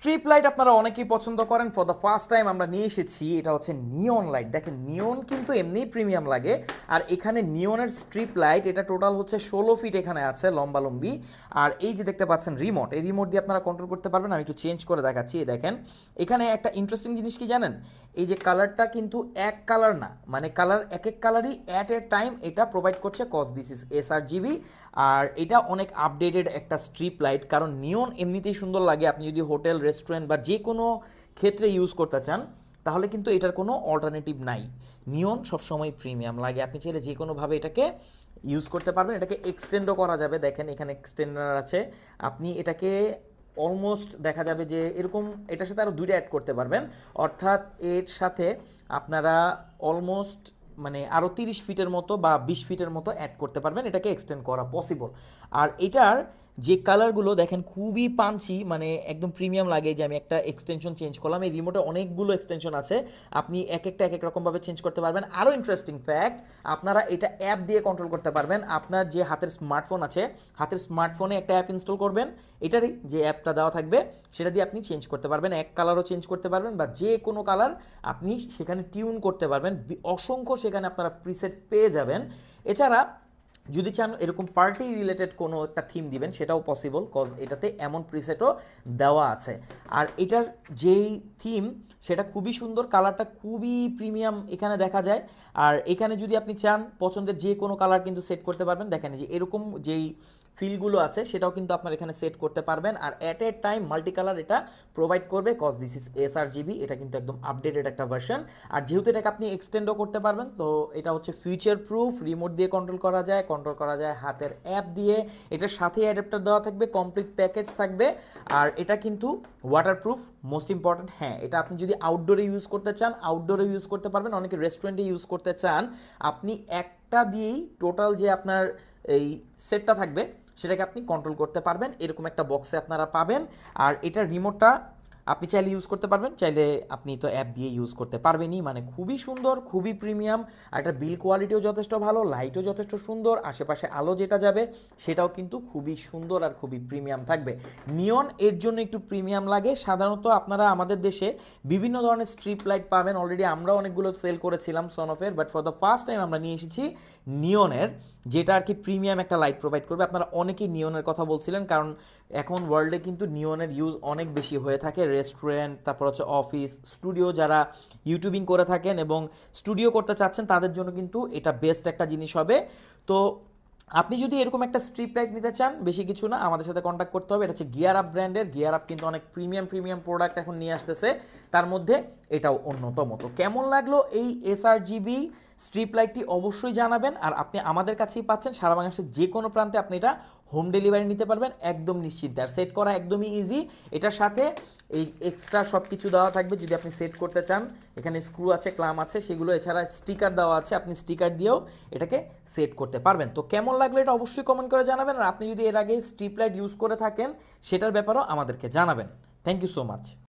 Strip light আপনারা অনেকেই পছন্দ করেন। ফর দ্য ফার্স্ট টাইম আমরা নিয়ে এসেছি, এটা হচ্ছে নিয়ন লাইট। দেখেন নিয়ন কিন্তু এমনিই প্রিমিয়াম লাগে, আর এখানে নিয়নের স্ট্রিপ লাইট, এটা টোটাল হচ্ছে 16 ফিট এখানে আছে লম্বালম্বি। আর এই যে দেখতে পাচ্ছেন রিমোট, এই রিমোট দিয়ে আপনারা কন্ট্রোল করতে পারবেন। আমি একটু চেঞ্জ করে দেখাচ্ছি। এই দেখেন এখানে একটা ইন্টারেস্টিং জিনিস কি জানেন, এই যে কালারটা কিন্তু এক কালার না, মানে কালার এক এক কালারই অ্যাট এ টাইম এটা প্রোভাইড করছে, কজ দিস ইজ এসআরজিবি। আর এটা অনেক আপডেটেড একটা স্ট্রিপ লাইট, কারণ নিয়ন এমনিতেই সুন্দর লাগে। আপনি যদি হোটেল রেস্টুরেন্ট বা যে কোনো ক্ষেত্রে ইউজ করতে চান তাহলে কিন্তু এটার কোনো অল্টারনেটিভ নাই। নিয়ন সবসময় প্রিমিয়াম লাগে, আপনি চাইলে যে কোনোভাবে এটাকে ইউজ করতে পারবেন। এটাকে এক্সটেন্ডও করা যাবে, দেখেন এখানে এক্সটেন্ডার আছে। আপনি এটাকে অলমোস্ট দেখা যাবে যে এরকম এটার সাথে আরও দুইটা অ্যাড করতে পারবেন, অর্থাৎ এর সাথে আপনারা অলমোস্ট মানে আরও 30 ফিটের মতো বা 20 ফিটের মতো অ্যাড করতে পারবেন, এটাকে এক্সটেন্ড করা পসিবল। আর এটার যে কালারগুলো দেখেন খুবই পাঞ্চি, মানে একদম প্রিমিয়াম লাগে। যে আমি একটা এক্সটেনশন চেঞ্জ করলাম, এই রিমোটে অনেকগুলো এক্সটেনশন আছে, আপনি এক একটা এক এক রকমভাবে চেঞ্জ করতে পারবেন। আরও ইন্টারেস্টিং ফ্যাক্ট, আপনারা এটা অ্যাপ দিয়ে কন্ট্রোল করতে পারবেন। আপনার যে হাতের স্মার্টফোন আছে, হাতের স্মার্টফোনে একটা অ্যাপ ইনস্টল করবেন, এটারই যে অ্যাপটা দেওয়া থাকবে সেটা দিয়ে আপনি চেঞ্জ করতে পারবেন। এক কালারও চেঞ্জ করতে পারবেন বা যে কোনো কালার আপনি সেখানে টিউন করতে পারবেন। অসংখ্য সেখানে আপনারা প্রিসেট পেয়ে যাবেন। এছাড়া যদি চান এরকম পার্টি রিলেটেড কোনো একটা থিম দিবেন সেটাও পসিবল, কজ এটাতে এমন প্রিসেটও দেওয়া আছে। আর এটার যেই থিম সেটা খুবই সুন্দর, কালারটা খুবই প্রিমিয়াম এখানে দেখা যায়। আর এখানে যদি আপনি চান পছন্দের যে কোনো কালার কিন্তু সেট করতে পারবেন। দেখেন যে এরকম যেই ফিলগুলো আছে সেটাও কিন্তু আপনার এখানে সেট করতে পারবেন। আর at a time multi colour এটা প্রোভাইড করবে, কজ দিস ইজ এসআরজিবি, এটা কিন্তু একদম আপডেটেড একটা ভার্সন। আর যেহেতু এটাকে আপনি এক্সটেন্ডও করতে পারবেন, তো এটা হচ্ছে ফিউচার প্রুফ। রিমোট দিয়ে কন্ট্রোল করা যায় হাতের অ্যাপ দিয়ে। এটার সাথে অ্যাডাপ্টার দেওয়া থাকবে, কমপ্লিট প্যাকেজ থাকবে। আর এটা কিন্তু ওয়াটারপ্রুফ, মোস্ট ইম্পর্ট্যান্ট। হ্যাঁ, এটা আপনি যদি আউটডোরে ইউজ করতে চান আউটডোরে ইউজ করতে পারবেন, অনেকে রেস্টুরেন্টে ইউজ করতে চান। আপনি একটা দিয়েই টোটাল যে আপনার এই সেটটা থাকবে সেটাকে আপনি কন্ট্রোল করতে পারবেন, এরকম একটা বক্সে আপনারা পাবেন। আর এটার রিমোটটা আপনি চাইলে ইউজ করতে পারবেন, চাইলে আপনি তো অ্যাপ দিয়ে ইউজ করতে পারবেনই। মানে খুবই সুন্দর, খুবই প্রিমিয়াম। আর এটার বিল কোয়ালিটিও যথেষ্ট ভালো, লাইটও যথেষ্ট সুন্দর, আশেপাশে আলো যেটা যাবে সেটাও কিন্তু খুবই সুন্দর আর খুবই প্রিমিয়াম থাকবে। নিয়ন এর জন্য একটু প্রিমিয়াম লাগে। সাধারণত আপনারা আমাদের দেশে বিভিন্ন ধরনের স্ট্রিপ লাইট পাবেন, অলরেডি আমরা অনেকগুলো সেল করেছিলাম সনফের, but for the first time আমরা নিয়ে এসেছি নিয়নের, যেটা আর কি প্রিমিয়াম একটা লাইট প্রোভাইড করবে। আপনারা অনেকেই নিয়নের কথা বলছিলেন, কারণ এখন ওয়ার্ল্ডে কিন্তু নিয়নের ইউজ অনেক বেশি হয়ে থাকে। রেস্টুরেন্ট, তারপর হচ্ছে অফিস, স্টুডিও, যারা ইউটিউবিং করে থাকেন এবং স্টুডিও করতে চাচ্ছেন তাদের জন্য কিন্তু এটা বেস্ট একটা জিনিস হবে। তো আপনি যদি এরকম একটা স্ট্রিপ লাইট নিতে চান, বেশি কিছু না, আমাদের সাথে কন্ট্যাক্ট করতে হবে। এটা হচ্ছে গিয়ার আপ ব্র্যান্ডের। গিয়ার আপ কিন্তু অনেক প্রিমিয়াম প্রোডাক্ট এখন নিয়ে আসতেছে, তার মধ্যে এটাও অন্যতম। তো কেমন লাগলো এই এসআরজিবি স্ট্রিপ লাইটটি অবশ্যই জানাবেন। আর আপনি আমাদের কাছেই পাচ্ছেন, সারা বাংলাদেশের যে কোনো প্রান্তে আপনি এটা হোম ডেলিভারি নিতে পারবেন একদম নিশ্চিন্তে। আর সেট করা একদমই ইজি। এটার সাথে এই এক্সট্রা সব কিছু দেওয়া থাকবে যদি আপনি সেট করতে চান। এখানে স্ক্রু আছে, ক্লাম আছে সেগুলো, এছাড়া স্টিকার দেওয়া আছে, আপনি স্টিকার দিয়েও এটাকে সেট করতে পারবেন। তো কেমন লাগলো এটা অবশ্যই কমেন্ট করে জানাবেন। আর আপনি যদি এর আগে স্ট্রিপ লাইট ইউজ করে থাকেন সেটার ব্যাপারেও আমাদেরকে জানাবেন। Thank you so much.